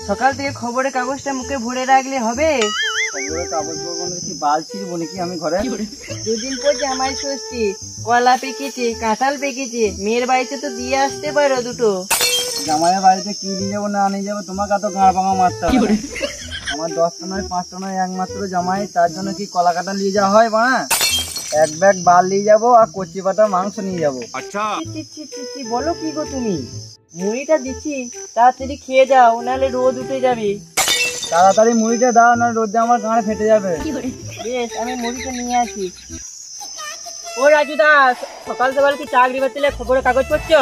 সকাল থেকে খবরের কাগজটা মুখে ভরে রাখলে হবে? খবরের কাগজ বলবো কি, বাল ছিড়বো নাকি আমি ঘরে? দুদিন পর জামাই ষষ্ঠী, কলা পেকেছে, কাঁঠাল পেকেছে, মেয়ের বাড়িতে তো দিয়ে আসতে পারো দুটো। জামাইয়ের বাড়িতে কি নিয়ে যাবো না নিয়ে যাবো তোমাকে এত গাঁ ভাঙা মারতে হবে? আমার 10টা নয় 5টা নয় একমাত্র জামাই, তার জন্য কি কলা কাটা নিয়ে যাওয়া হয়? বা এক ব্যাগ বাল নিয়ে যাবো আর কচি পাতা মাংস নিয়ে যাবো। বলো কি গো তুমি? মুড়িটা দিচ্ছি, তাড়াতাড়ি খেয়ে যাও, নাহলে রোদ উঠে যাবে। তাড়াতাড়ি মুড়িটা দাও, না রোদে আমার গাঁড়ে ফেটে যাবে। বেশ, আমি মুড়িটা নিয়ে আসি। ও রাজু দা, সকাল সকাল কি চাকরি বাতিলে খবরের কাগজ পড়ছো?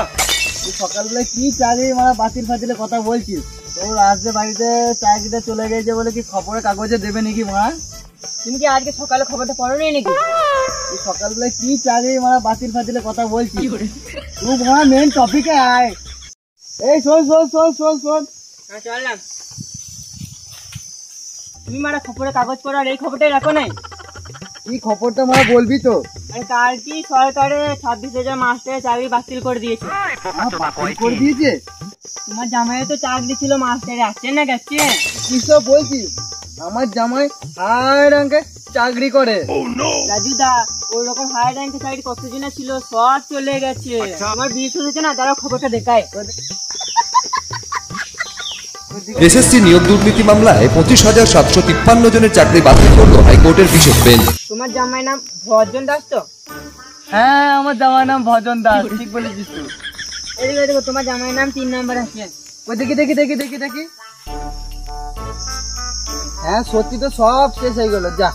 সকালবেলায় কি চাকরি মারা বাতিল ফাতিলের কথা বলছিস? তোর আসবে বাড়িতে চাকরিটা চলে গেছে বলে কি খবরের কাগজে দেবে নাকি মা? তুমি কি আজকে সকালে খবরটা পড়ো নি নাকি? সকালবেলায় কি চাকরি মারা বাতিল ফাতিলের কথা বলছিস? তুই মা মেন টপিকে আয়। এই শোন শোন শোন শোন শোন, চললাম। তুমি মারা খবরের কাগজ পড়ো আর এই খবরটাই রাখো নাই? কি খবরটা মারা বলবি তো? কাল কি সরকারে 26,000 মাস্টারের চাকরি বাতিল করে দিয়েছে। বাতিল করে দিয়েছে? তোমার জামাইয়ের তো চাকরি ছিল মাস্টারে, আসছে না গেছে? কি সব বলছিস? আমার জামাই হাই র্যাঙ্কে চাকরি করে। রাজু দা, ওই রকম হাই র্যাঙ্কে চাকরি কতজনের ছিল, সব চলে গেছে। তোমার বিয়ে হয়েছে না, তারা খবরটা দেখায়। এসএসসি নিয়োগ দুর্নীতি মামলায় 25,753 জনের চাকরি বাতিল করলো হাইকোর্টের বিশেষ বেঞ্চ। তোমার জামাইয়ের নাম ভজন দাস তো? হ্যাঁ, আমার জামাইয়ের নাম ভজন দাস, ঠিক বলেছিস তুই। এদিকে দেখো, তোমার জামাইয়ের নাম 3 নম্বর আছে। ওই দেখি দেখি দেখি দেখি দেখি। হ্যাঁ সত্যি তো, সব শেষ হয়ে গেল। যা